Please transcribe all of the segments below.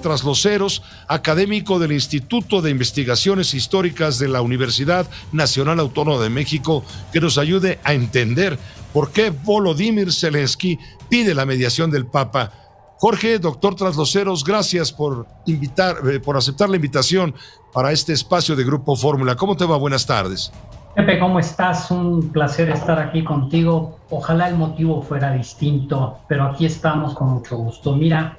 Trasloceros, académico del Instituto de Investigaciones Históricas de la Universidad Nacional Autónoma de México, que nos ayude a entender por qué Volodymyr Zelensky pide la mediación del Papa. Jorge, doctor Trasloceros, gracias por aceptar la invitación para este espacio de Grupo Fórmula. ¿Cómo te va? Buenas tardes. Pepe, ¿cómo estás? Un placer estar aquí contigo. Ojalá el motivo fuera distinto, pero aquí estamos con mucho gusto. Mira,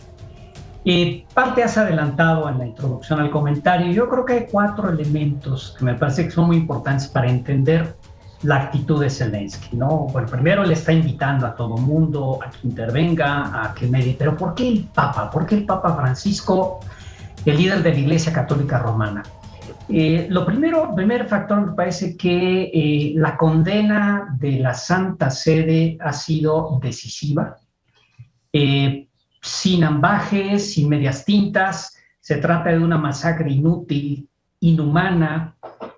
parte has adelantado en la introducción al comentario. Yo creo que hay 4 elementos que me parece que son muy importantes para entender la actitud de Zelensky, ¿no? Bueno, primero le está invitando a todo mundo a que intervenga, a que medie. Pero ¿por qué el Papa? ¿Por qué el Papa Francisco, el líder de la Iglesia Católica Romana? Primer factor, me parece que la condena de la Santa Sede ha sido decisiva, sin ambajes, sin medias tintas. Se trata de una masacre inútil, inhumana,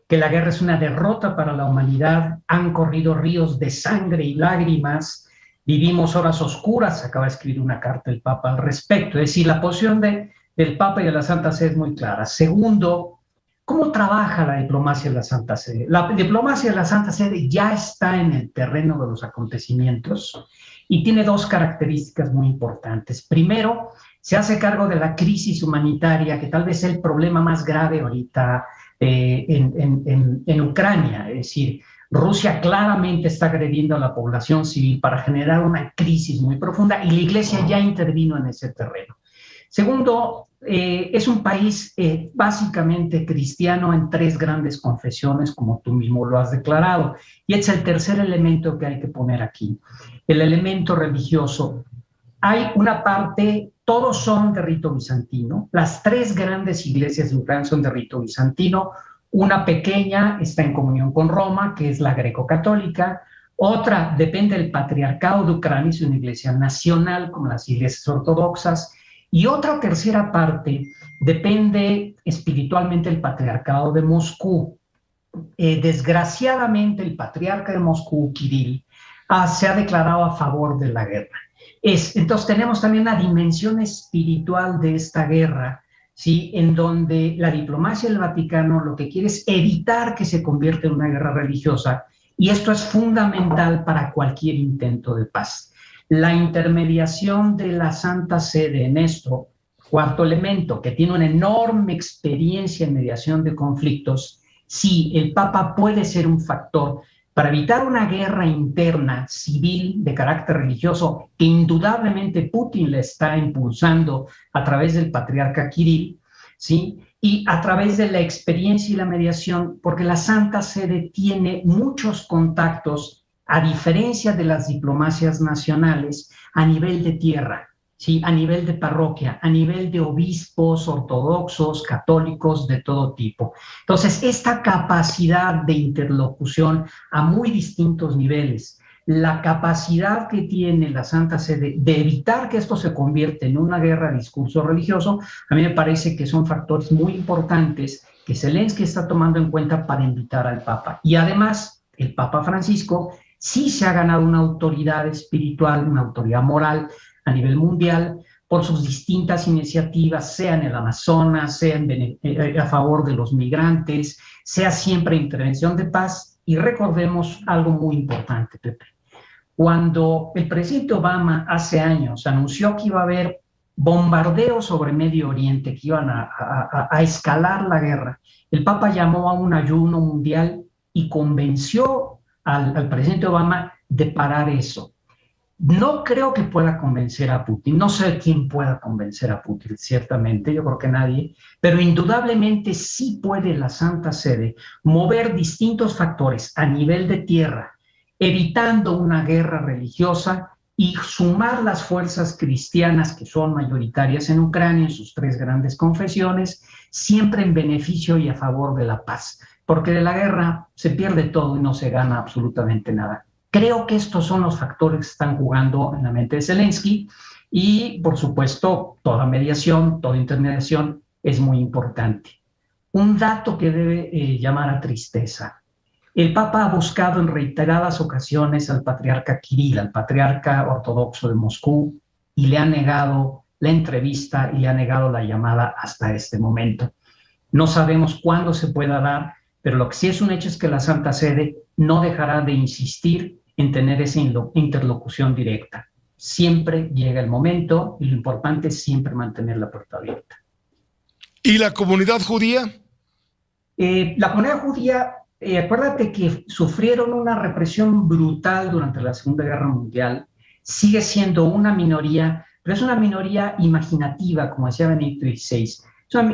que la guerra es una derrota para la humanidad. Han corrido ríos de sangre y lágrimas, vivimos horas oscuras. Acaba de escribir una carta el Papa al respecto. Es decir, la posición del Papa y de la Santa Sede es muy clara. Segundo, ¿cómo trabaja la diplomacia de la Santa Sede? La diplomacia de la Santa Sede ya está en el terreno de los acontecimientos y tiene 2 características muy importantes. Primero, se hace cargo de la crisis humanitaria, que tal vez es el problema más grave ahorita en Ucrania. Es decir, Rusia claramente está agrediendo a la población civil para generar una crisis muy profunda y la Iglesia ya intervino en ese terreno. Segundo, es un país básicamente cristiano en 3 grandes confesiones, como tú mismo lo has declarado. Y es el tercer elemento que hay que poner aquí, el elemento religioso. Hay una parte, todos son de rito bizantino. Las 3 grandes iglesias de Ucrania son de rito bizantino. Una pequeña está en comunión con Roma, que es la greco-católica. Otra depende del patriarcado de Ucrania, es una iglesia nacional, como las iglesias ortodoxas. Y otra tercera parte depende espiritualmente del patriarcado de Moscú. Desgraciadamente, el patriarca de Moscú, Kirill, se ha declarado a favor de la guerra. Entonces tenemos también la dimensión espiritual de esta guerra, ¿sí? En donde la diplomacia del Vaticano lo que quiere es evitar que se convierta en una guerra religiosa, y esto es fundamental para cualquier intento de paz. La intermediación de la Santa Sede en esto, cuarto elemento, que tiene una enorme experiencia en mediación de conflictos. Sí, el Papa puede ser un factor para evitar una guerra interna civil de carácter religioso que indudablemente Putin le está impulsando a través del patriarca Kirill, ¿sí? Y a través de la experiencia y la mediación, porque la Santa Sede tiene muchos contactos, a diferencia de las diplomacias nacionales, a nivel de tierra, ¿sí? A nivel de parroquia, a nivel de obispos ortodoxos, católicos, de todo tipo. Entonces, esta capacidad de interlocución a muy distintos niveles, la capacidad que tiene la Santa Sede de evitar que esto se convierta en una guerra de discurso religioso, a mí me parece que son factores muy importantes que Zelensky está tomando en cuenta para invitar al Papa. Y además, el Papa Francisco sí se ha ganado una autoridad espiritual, una autoridad moral a nivel mundial por sus distintas iniciativas, sea en el Amazonas, sea a favor de los migrantes, sea siempre intervención de paz. Y recordemos algo muy importante, Pepe. Cuando el presidente Obama hace años anunció que iba a haber bombardeos sobre Medio Oriente, que iban a escalar la guerra, el Papa llamó a un ayuno mundial y convenció al presidente Obama de parar eso. No creo que pueda convencer a Putin, no sé quién pueda convencer a Putin, ciertamente, yo creo que nadie, pero indudablemente sí puede la Santa Sede mover distintos factores a nivel de tierra, evitando una guerra religiosa y sumar las fuerzas cristianas que son mayoritarias en Ucrania, en sus 3 grandes confesiones, siempre en beneficio y a favor de la paz. Porque de la guerra se pierde todo y no se gana absolutamente nada. Creo que estos son los factores que están jugando en la mente de Zelensky y, por supuesto, toda mediación, toda intermediación es muy importante. Un dato que debe llamar a tristeza. El Papa ha buscado en reiteradas ocasiones al patriarca Kirill, al patriarca ortodoxo de Moscú, y le ha negado la entrevista y le ha negado la llamada hasta este momento. No sabemos cuándo se pueda dar, pero lo que sí es un hecho es que la Santa Sede no dejará de insistir en tener esa interlocución directa. Siempre llega el momento y lo importante es siempre mantener la puerta abierta. ¿Y la comunidad judía? La comunidad judía, acuérdate que sufrieron una represión brutal durante la Segunda Guerra Mundial, sigue siendo una minoría, pero es una minoría imaginativa, como decía Benedicto XVI. Es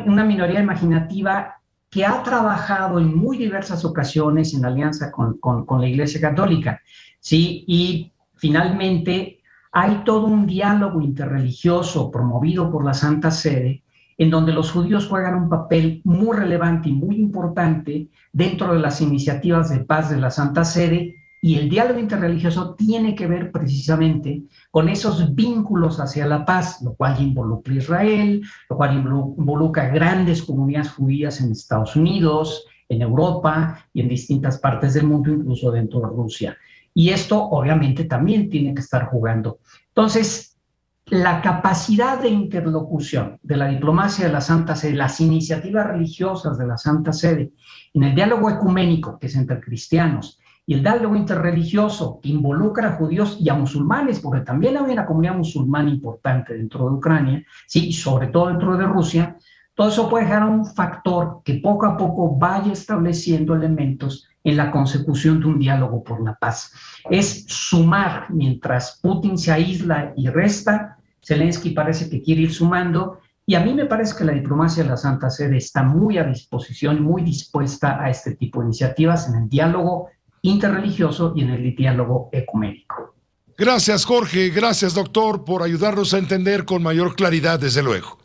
una minoría imaginativa que ha trabajado en muy diversas ocasiones en alianza con la Iglesia Católica, ¿sí? Y finalmente hay todo un diálogo interreligioso promovido por la Santa Sede, en donde los judíos juegan un papel muy relevante y muy importante dentro de las iniciativas de paz de la Santa Sede, y el diálogo interreligioso tiene que ver precisamente con esos vínculos hacia la paz, lo cual involucra a Israel, lo cual involucra grandes comunidades judías en Estados Unidos, en Europa y en distintas partes del mundo, incluso dentro de Rusia. Y esto obviamente también tiene que estar jugando. Entonces, la capacidad de interlocución de la diplomacia de la Santa Sede, las iniciativas religiosas de la Santa Sede, en el diálogo ecuménico, que es entre cristianos, y el diálogo interreligioso, que involucra a judíos y a musulmanes, porque también hay una comunidad musulmana importante dentro de Ucrania, ¿sí? Y sobre todo dentro de Rusia, todo eso puede dejar un factor que poco a poco vaya estableciendo elementos en la consecución de un diálogo por la paz. Es sumar, mientras Putin se aísla y resta, Zelensky parece que quiere ir sumando, y a mí me parece que la diplomacia de la Santa Sede está muy a disposición, muy dispuesta a este tipo de iniciativas en el diálogo interreligioso y en el diálogo ecuménico. Gracias, Jorge. Gracias, doctor, por ayudarnos a entender con mayor claridad, desde luego.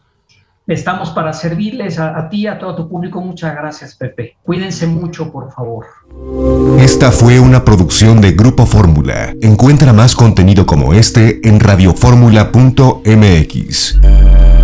Estamos para servirles a ti y a todo tu público. Muchas gracias, Pepe. Cuídense mucho, por favor. Esta fue una producción de Grupo Fórmula. Encuentra más contenido como este en radioformula.mx.